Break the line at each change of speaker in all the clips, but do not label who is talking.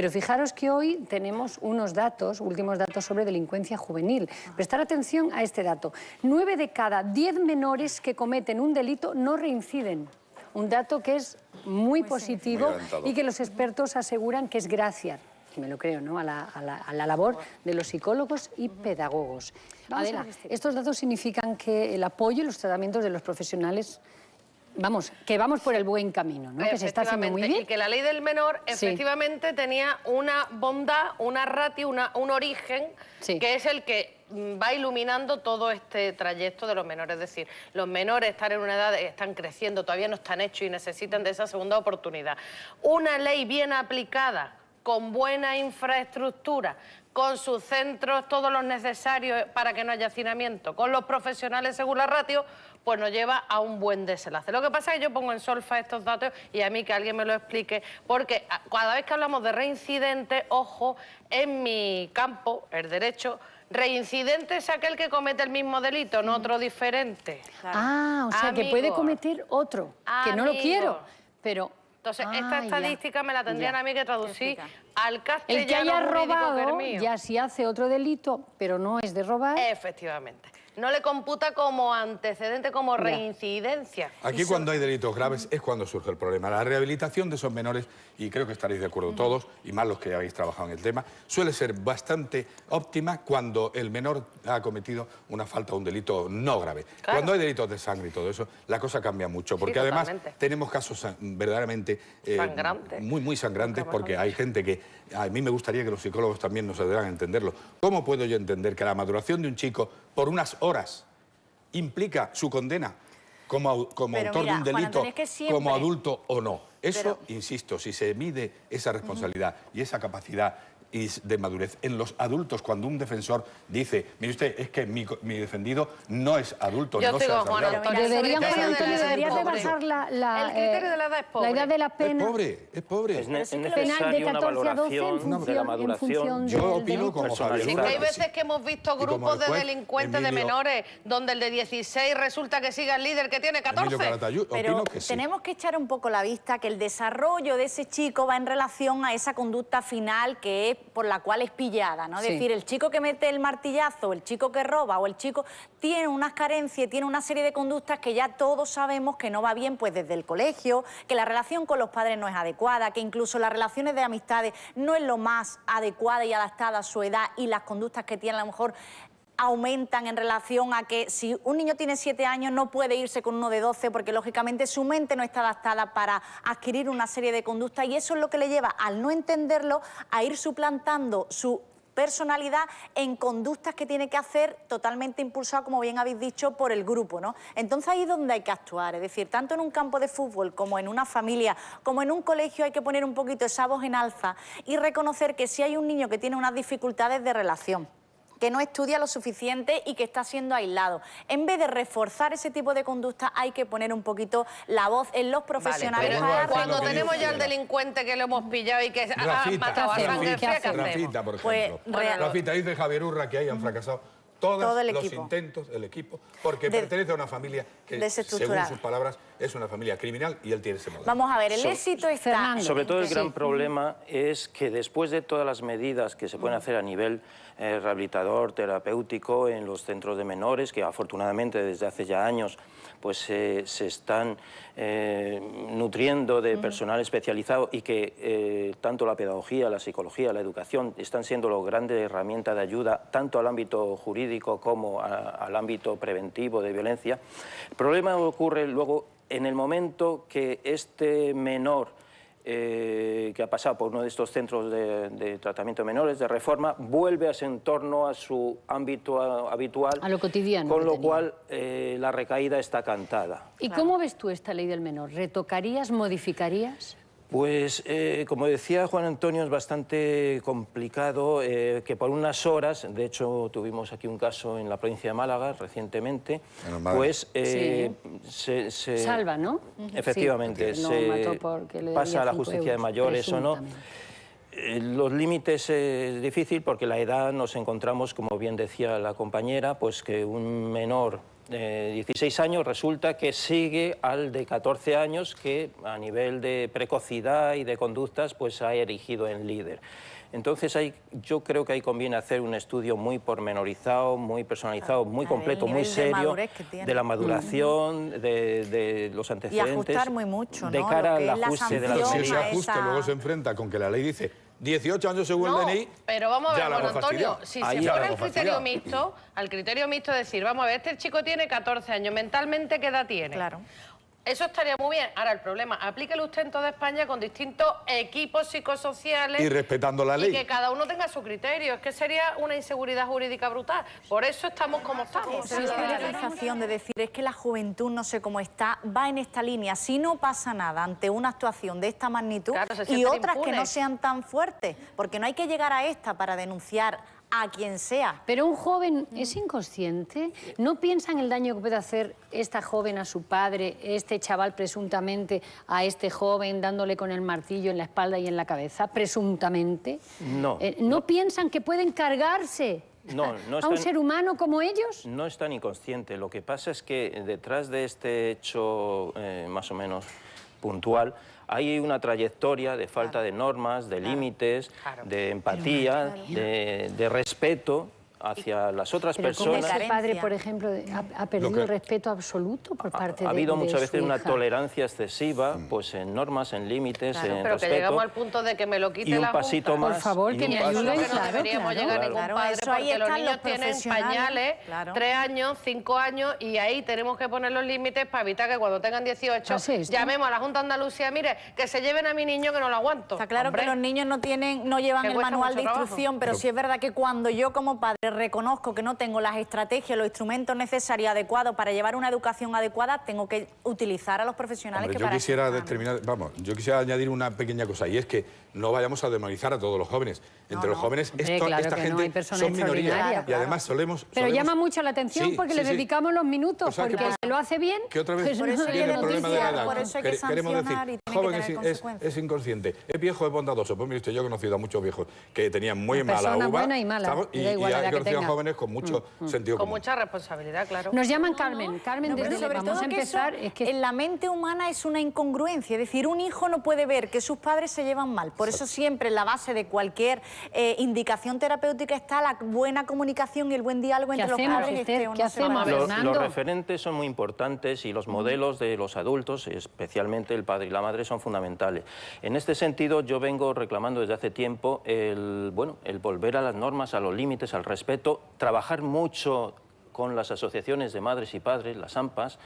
Pero fijaros que hoy tenemos unos datos, últimos datos sobre delincuencia juvenil. Prestar atención a este dato. 9 de cada 10 menores que cometen un delito no reinciden. Un dato que es muy positivo y que los expertos aseguran que es gracias, y me lo creo, ¿no?, a la labor de los psicólogos y pedagogos. Adela, estos datos significan que el apoyo y los tratamientos de los profesionales, vamos, que vamos por el buen camino, ¿no?, que se está haciendo muy bien.
Y que la ley del menor efectivamente tenía una bondad, una ratio, un origen, que es el que va iluminando todo este trayecto de los menores. Es decir, los menores están en una edad, están creciendo, todavía no están hechos y necesitan de esa segunda oportunidad. Una ley bien aplicada, con buena infraestructura, con sus centros, todos los necesarios para que no haya hacinamiento, con los profesionales según la ratio, pues nos lleva a un buen desenlace. Lo que pasa es que yo pongo en solfa estos datos y a mí que alguien me lo explique, porque cada vez que hablamos de reincidente, ojo, en mi campo, el derecho, reincidente es aquel que comete el mismo delito, no otro diferente.
Claro. Ah, o sea, que puede cometer otro, que no lo quiero, pero...
Entonces, esta estadística me la tendrían a mí que traducir al castellano.
El que haya robado, ya si hace otro delito, pero no es de robar...
Efectivamente. No le computa como antecedente, como reincidencia.
Aquí cuando hay delitos graves es cuando surge el problema. La rehabilitación de esos menores, y creo que estaréis de acuerdo todos, y más los que habéis trabajado en el tema, suele ser bastante óptima cuando el menor ha cometido una falta o un delito no grave. Claro. Cuando hay delitos de sangre y todo eso, la cosa cambia mucho, porque además tenemos casos verdaderamente muy sangrantes, porque hay gente que... A mí me gustaría que los psicólogos también nos ayudaran a entenderlo. ¿Cómo puedo yo entender que la maduración de un chico por unas horas implica su condena como autor de un delito, como adulto o no? Eso, insisto, si se mide esa responsabilidad y esa capacidad de madurez en los adultos, cuando un defensor dice, mire usted, es que mi defendido no es adulto, no se ha desarrollado.
Deberían de basar el criterio de la edad es pobre. La edad de la pena.
Es pobre.
Es necesaria una valoración de la maduración.
Yo opino como Javier.
Sí, que hay veces que hemos visto grupos de delincuentes de menores donde el de 16 resulta que sigue al líder que tiene 14.
Pero tenemos que echar un poco la vista que el desarrollo de ese chico va en relación a esa conducta final que es por la cual es pillada, ¿no? Es decir, el chico que mete el martillazo, el chico que roba o el chico tiene unas carencias, tiene una serie de conductas que ya todos sabemos que no va bien, pues desde el colegio, que la relación con los padres no es adecuada, que incluso las relaciones de amistades no es lo más adecuada y adaptada a su edad y las conductas que tiene a lo mejor aumentan en relación a que si un niño tiene 7 años no puede irse con uno de 12 porque lógicamente su mente no está adaptada para adquirir una serie de conductas y eso es lo que le lleva, al no entenderlo, a ir suplantando su personalidad en conductas que tiene que hacer totalmente impulsado, como bien habéis dicho, por el grupo, ¿no? Entonces ahí es donde hay que actuar, es decir, tanto en un campo de fútbol como en una familia, como en un colegio hay que poner un poquito esa voz en alza y reconocer que si hay un niño que tiene unas dificultades de relación, que no estudia lo suficiente y que está siendo aislado. En vez de reforzar ese tipo de conducta, hay que poner un poquito la voz en los profesionales.
Pero cuando tenemos ya al delincuente que lo hemos pillado y que ha matado a sangre fría, ¿qué hacemos?
Rafita, por ejemplo. Rafita, dice Javier Urra que hayan fracasado todos los intentos del equipo, porque pertenece a una familia que, según sus palabras, es una familia criminal y él tiene ese modelo.
Vamos a ver, el éxito está...
Sobre todo el gran problema es que después de todas las medidas que se pueden hacer a nivel rehabilitador, terapéutico, en los centros de menores, que afortunadamente desde hace ya años pues se están nutriendo de personal especializado y que tanto la pedagogía, la psicología, la educación están siendo las grandes herramientas de ayuda tanto al ámbito jurídico como al ámbito preventivo de violencia. El problema ocurre luego en el momento que este menor que ha pasado por uno de estos centros de tratamiento de menores, de reforma, vuelve a ese entorno, a su ámbito habitual,
a lo cotidiano,
con lo cual la recaída está cantada.
¿Y cómo ves tú esta ley del menor? ¿Retocarías, modificarías?
Pues, como decía Juan Antonio, es bastante complicado que por unas horas, de hecho tuvimos aquí un caso en la provincia de Málaga recientemente, pues se
salva, ¿no?
Efectivamente,
sí,
se pasa a la justicia de mayores o no. Los límites es difícil porque la edad nos encontramos, como bien decía la compañera, pues que un menor 16 años resulta que sigue al de 14 años que a nivel de precocidad y de conductas pues ha erigido en líder. Entonces yo creo que ahí conviene hacer un estudio muy pormenorizado, muy personalizado, muy completo, muy serio, de la maduración, de los antecedentes.
Y ajustar muy mucho, ¿no?
De cara al ajuste de la
Si
ley.
ese ajuste luego se enfrenta con que la ley dice 18 años según el DNI,
pero vamos a ver,
ya la
bueno,
hemos
Antonio,
fastidiado.
si se fuera al criterio mixto, decir, vamos a ver, este chico tiene 14 años, mentalmente, ¿qué edad tiene?
Claro.
Eso estaría muy bien. Ahora, el problema, aplíquelo usted en toda España con distintos equipos psicosociales.
Y respetando la ley.
Y que cada uno tenga su criterio. Es que sería una inseguridad jurídica brutal. Por eso estamos como estamos.
Esa sensación de decir, es que la juventud, no sé cómo está, va en esta línea. Si no pasa nada ante una actuación de esta magnitud,
claro,
y otras
impunes,
que no sean tan fuertes, porque no hay que llegar a esta para denunciar a quien sea.
Pero un joven es inconsciente, no piensa en el daño que puede hacer esta joven a su padre, este chaval presuntamente a este joven dándole con el martillo en la espalda y en la cabeza, presuntamente.
No.
¿No piensan que pueden cargarse a un ser humano como ellos?
No es tan inconsciente. Lo que pasa es que detrás de este hecho más o menos puntual hay una trayectoria de falta de normas, de límites, de empatía, de respeto hacia las otras personas.
¿Cómo ese padre, por ejemplo, ha perdido el respeto absoluto por parte de
Ha habido muchas veces una
hija?
tolerancia excesiva, pues en normas, en límites, en
pero
respeto.
que llegamos al punto de que me lo quite
y un
la
pasito
Junta.
más.
Por favor, que me ayuden,
No deberíamos llegar a ningún padre,
Claro,
porque los niños tienen
profesionales,
pañales, 3 años, 5 años, y ahí tenemos que poner los límites para evitar que cuando tengan 18 llamemos a la Junta de Andalucía, mire, que se lleven a mi niño que no lo aguanto.
Está claro que los niños no llevan el manual de instrucción, pero sí es verdad que cuando yo como padre reconozco que no tengo las estrategias, los instrumentos necesarios adecuados para llevar una educación adecuada, tengo que utilizar a los profesionales.
Hombre,
que
yo
para
quisiera
eso están.
yo quisiera añadir una pequeña cosa, y es que no vayamos a demonizar a todos los jóvenes. Entre los jóvenes, esta gente son minoría, y además solemos...
Pero llama mucho la atención porque les dedicamos los minutos, porque se lo hace bien.
Que otra vez
pues
por eso hay que
viene el problema de la edad.
por eso hay que
Queremos
sancionar
decir,
y tiene
joven
que tener consecuencias.
es inconsciente, es viejo, es bondadoso. Pues mire usted, yo he conocido a muchos viejos que tenían muy mala
Persona
uva.
buena y mala,
Y
da igual la
he
edad que
conocido a
tenga.
jóvenes con mucho sentido
Con
común.
mucha responsabilidad, claro.
Nos llaman Carmen. Carmen,
Pero
desde
sobre
vamos
todo
a
que
empezar.
eso,
Es que
en la mente humana es una incongruencia, es decir, un hijo no puede ver que sus padres se llevan mal. Por eso siempre en la base de cualquier indicación terapéutica está la buena comunicación y el buen diálogo entre los padres.
¿Qué hacemos,
Los referentes son muy importantes y los modelos de los adultos, especialmente el padre y la madre, son fundamentales. En este sentido, yo vengo reclamando desde hace tiempo el volver a las normas, a los límites, al respeto, trabajar mucho con las asociaciones de madres y padres, las AMPAs,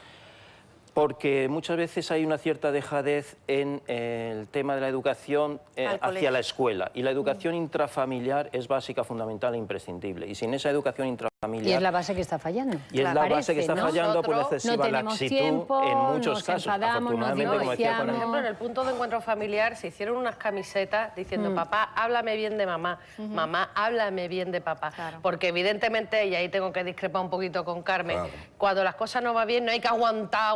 porque muchas veces hay una cierta dejadez en el tema de la educación hacia la escuela. Y la educación intrafamiliar es básica, fundamental e imprescindible. Y sin esa educación intrafamiliar...
Y es la base que está fallando.
Y es la base que está fallando por la excesiva laxitud en muchos casos. Afortunadamente, como decía,
por ejemplo, en el punto de encuentro familiar se hicieron unas camisetas diciendo papá, háblame bien de mamá, mamá, háblame bien de papá. Porque evidentemente, y ahí tengo que discrepar un poquito con Carmen, cuando las cosas no van bien no hay que aguantar,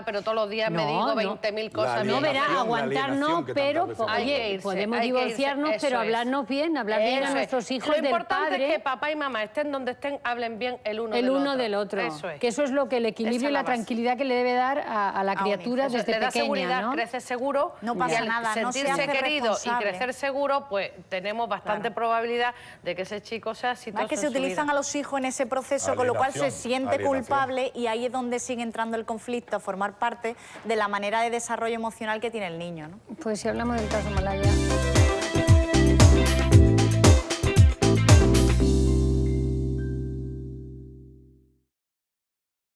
pero todos los días me digo 20.000 cosas.
No verá, aguantar no, pero oye, podemos divorciarnos, pero hablarnos bien, hablar bien a nuestros hijos del padre.
Lo importante es que papá y mamá estén donde estén, hablen bien el uno del otro.
Eso es. Que eso es lo que el equilibrio y la tranquilidad que le debe dar a la criatura desde pequeña,
le da seguridad,
¿no?
crece seguro,
no pasa nada,
sentirse querido y crecer seguro, pues tenemos bastante probabilidad de que ese chico sea exitoso.
Es que se utilizan a los hijos en ese proceso, con lo cual se siente culpable y ahí es donde sigue entrando el conflicto, a formar parte de la manera de desarrollo emocional que tiene el niño, ¿no?
Pues si hablamos del caso Malaya...